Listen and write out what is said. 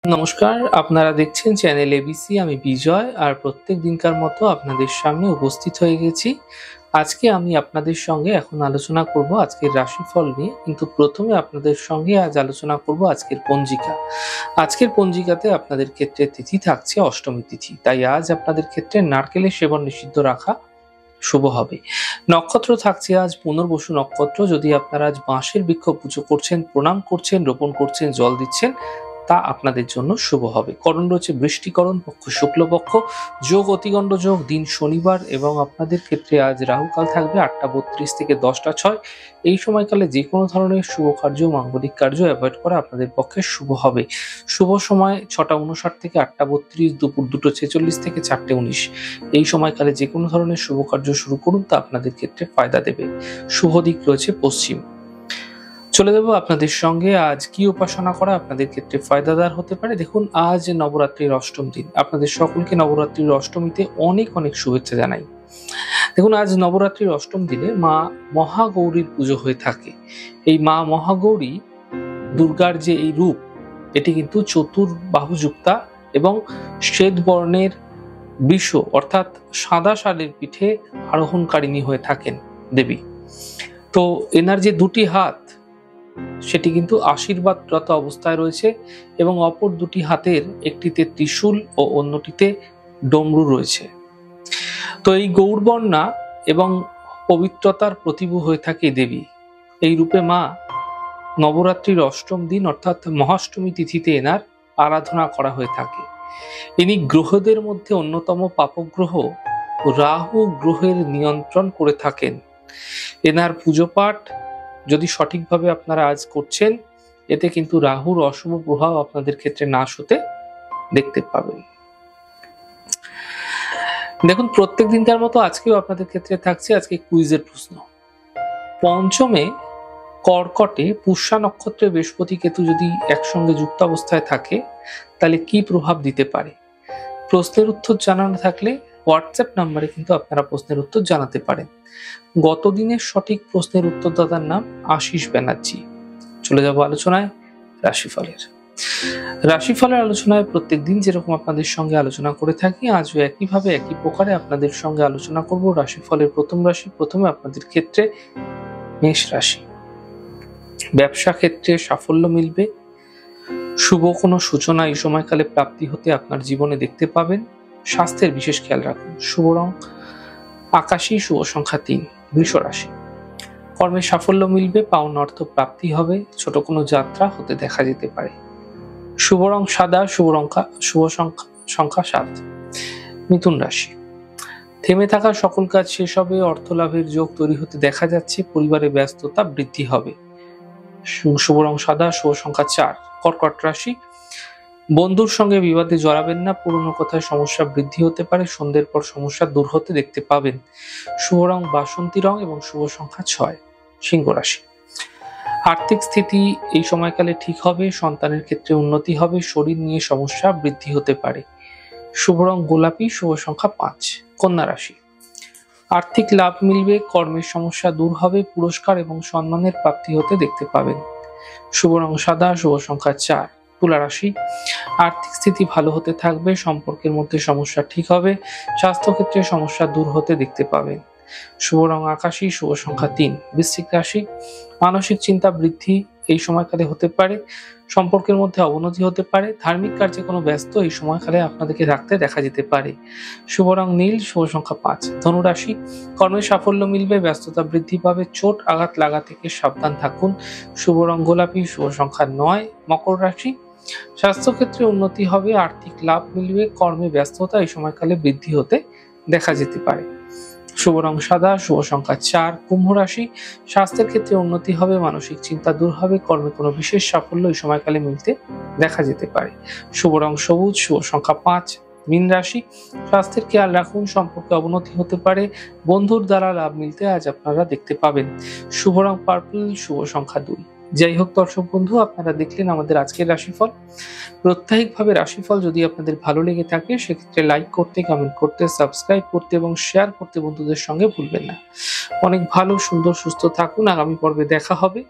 নমস্কার, আপনারা দেখছেন চ্যানেল এবিসি। আমি বিজয় আর প্রত্যেক দিনকার মতো আপনাদের সামনে উপস্থিত হয়ে গেছি। আজকে আমি আপনাদের সঙ্গে এখন আলোচনা করব আজকের রাশিফল নিয়ে, কিন্তু প্রথমে আপনাদের সঙ্গে আজ আলোচনা করব আজকের পঞ্জিকা। আজকের পঞ্জিকাতে আপনাদের ক্ষেত্রে তিথি থাকছে অষ্টমী তিথি, তাই আজ আপনাদের ক্ষেত্রে নারকেলের সেবন নিষিদ্ধ রাখা শুভ হবে। নক্ষত্র থাকছে আজ পুনর্বসু নক্ষত্র। যদি আপনারা আজ বাঁশের বৃক্ষ পুজো করছেন, প্রণাম করছেন, রোপণ করছেন, জল দিচ্ছেন, তা আপনাদের জন্য শুভ হবে। করণ রয়েছে বৃষ্টিকরণ, পক্ষ শুক্লপক্ষ, যোগ অতিগণ্ড যোগ, দিন শনিবার, এবং আপনাদের ক্ষেত্রে আজ রাহুকাল থাকবে 8টা 32 থেকে 10টা 6। এই সময়কালে যে কোনো ধরনের শুভ কার্য, মাঙ্গলিক কার্য অ্যাভয়েড করা আপনাদের পক্ষে শুভ হবে। শুভ সময় 6টা 59 থেকে 8টা 32, দুপুর 2টো 46 থেকে 4টে 19। এই সময়কালে যে কোনো ধরনের শুভ কার্য শুরু করুন, তা আপনাদের ক্ষেত্রে ফায়দা দেবে। শুভ দিক রয়েছে পশ্চিম। চলে যাব আপনাদের সঙ্গে আজ কি উপাসনা করা আপনাদের ক্ষেত্রে ফায়দাদার হতে পারে। দেখুন, আজ নবরাত্রির অষ্টম দিন। আপনাদের সকলকে নবরাত্রির অষ্টমীতে অনেক অনেক শুভেচ্ছা জানাই। দেখুন, আজ নবরাত্রির অষ্টম দিনে মা মহাগৌরীর পুজো হয়ে থাকে। এই মা মহাগৌরী দুর্গার যে এই রূপ, এটি কিন্তু চতুর্বাহুযুক্তা এবং শ্বেত বর্ণের বৃষ অর্থাৎ সাদা ষাঁড়ের পিঠে আরোহণকারিণী হয়ে থাকেন দেবী। তো এনার যে দুটি হাত, সেটি কিন্তু আশীর্বাদরত অবস্থায় রয়েছে, এবং অপর দুটি হাতের একটিতে ত্রিশূল ও অন্যটিতে ডমরু রয়েছে। তো এই গৌরবর্ণা এবং পবিত্রতার প্রতিভূ হয়ে থাকে দেবী। এই রূপে মা নবরাত্রির অষ্টম দিন অর্থাৎ মহাষ্টমী তিথিতে এনার আরাধনা করা হয়ে থাকে। ইনি গ্রহদের মধ্যে অন্যতম পাপগ্রহ রাহু গ্রহের নিয়ন্ত্রণ করে থাকেন। এনার পুজো পাঠ যদি সঠিকভাবে আপনারা আজ করছেন, এতে কিন্তু রাহুর অশুভ প্রভাব আপনাদের ক্ষেত্রে নাশ হতে দেখতে পাবেন। দেখুন, প্রত্যেক দিনকার মতো আজকেও আপনাদের ক্ষেত্রে থাকছে আজকে কুইজের প্রশ্ন। পঞ্চমে কর্কটে পুষ্যা নক্ষত্রে বৃহস্পতি কেতু যদি একসঙ্গে যুক্ত অবস্থায় থাকে, তাহলে কি প্রভাব দিতে পারে? প্রশ্নের উত্তর জানানো থাকলে হোয়াটসঅ্যাপ নাম্বারে কিন্তু আপনারা প্রশ্নের উত্তর জানাতে পারেন। গত দিনের সঠিক প্রশ্নের উত্তরদাতার নাম আশিস ব্যানার্জি। চলে যাব আলোচনায় রাশিফলের। রাশিফলের আলোচনায় প্রত্যেক দিন যেরকম আপনাদের সঙ্গে আলোচনা করে থাকি, আজও একইভাবে একই প্রকারে আপনাদের সঙ্গে আলোচনা করব রাশিফলের প্রথম রাশি। প্রথমে আপনাদের ক্ষেত্রে মেষ রাশি। ব্যবসা ক্ষেত্রে সাফল্য মিলবে। শুভ কোনো সূচনা এই সময়কালে প্রাপ্তি হতে আপনার জীবনে দেখতে পাবেন। স্বাস্থ্যের বিশেষ খেয়াল রাখুন। শুভ রং আকাশী, শুভ সংখ্যা 3। বৃষ রাশি। কর্মে সাফল্য মিলবে, পাওনা অর্থ প্রাপ্তি হবে, ছোট কোনো যাত্রা হতে দেখা যেতে পারে। শুভ রং সাদা, শুভ সংখ্যা 7। মিথুন রাশি। থেমে থাকা সকল কাজ শেষ হবে, অর্থ লাভের যোগ তৈরি হতে দেখা যাচ্ছে, পরিবারে ব্যস্ততা বৃদ্ধি হবে। শুভ রং সাদা, শুভ সংখ্যা 4। কর্কট রাশি। বন্ধুর সঙ্গে বিবাদে জড়াবেন না, পুরনো কথায় সমস্যা বৃদ্ধি হতে পারে, সন্ধ্যের পর সমস্যা দূর হতে দেখতে পাবেন। শুভ রং বাসন্তী রং এবং শুভ সংখ্যা 6। সিংহ রাশি। আর্থিক স্থিতি এই সময়কালে ঠিক হবে, সন্তানের ক্ষেত্রে উন্নতি হবে, শরীর নিয়ে সমস্যা বৃদ্ধি হতে পারে। শুভ রং গোলাপি, শুভ সংখ্যা 5। কন্যা রাশি। আর্থিক লাভ মিলবে, কর্মের সমস্যা দূর হবে, পুরস্কার এবং সম্মানের প্রাপ্তি হতে দেখতে পাবেন। শুভ রং সাদা, শুভ সংখ্যা 4। তুলা রাশি। আর্থিক স্থিতি ভালো হতে থাকবে, সম্পর্কের মধ্যে সমস্যা ঠিক হবে, স্বাস্থ্যক্ষেত্রে সমস্যা দূর হতে দেখতে পাবেন। শুভ রং আকাশী, শুভ সংখ্যা 3। বৃশ্চিক রাশি। মানসিক চিন্তা বৃদ্ধি এই সময়কালে হতে পারে, সম্পর্কের মধ্যে অবনতি হতে পারে, ধার্মিক কার্যে কোনো ব্যস্ত এই সময়কালে আপনাদেরকে রাখতে দেখা যেতে পারে। শুভ রং নীল, শুভ সংখ্যা 5। ধনু রাশি। কর্মে সাফল্য মিলবে, ব্যস্ততা বৃদ্ধি পাবে, চোট আঘাত লাগা থেকে সাবধান থাকুন। শুভ রং গোলাপি, শুভ সংখ্যা 9। মকর রাশি। স্বাস্থ্যক্ষেত্রে উন্নতি হবে, আর্থিক লাভ মিলবে, কর্মে ব্যস্ততা এই সময়কালে বৃদ্ধি হতে দেখা যেতে পারে। শুভ রং সাদা, শুভ সংখ্যা 4। কুম্ভ রাশি। স্বাস্থ্যের ক্ষেত্রে উন্নতি হবে, মানসিক চিন্তা দূর হবে, কর্মে কোনো বিশেষ সাফল্য এই সময়কালে মিলতে দেখা যেতে পারে। শুভ রং সবুজ, শুভ সংখ্যা 5। মীন রাশি। স্বাস্থ্যের খেয়াল রাখুন, সম্পর্কে অবনতি হতে পারে, বন্ধুর দ্বারা লাভ মিলতে আজ আপনারা দেখতে পাবেন। শুভ রং পার্পল, শুভ সংখ্যা 2। যাই হোক দর্শক বন্ধু, আপনারা দেখলেন আমাদের আজকের রাশিফল। প্রত্যাহিকভাবে রাশিফল যদি আপনাদের ভালো লেগে থাকে, সেক্ষেত্রে লাইক করতে, কমেন্ট করতে, সাবস্ক্রাইব করতে এবং শেয়ার করতে বন্ধুদের সঙ্গে ভুলবেন না। অনেক ভালো, সুন্দর, সুস্থ থাকুন। আগামী পর্বে দেখা হবে।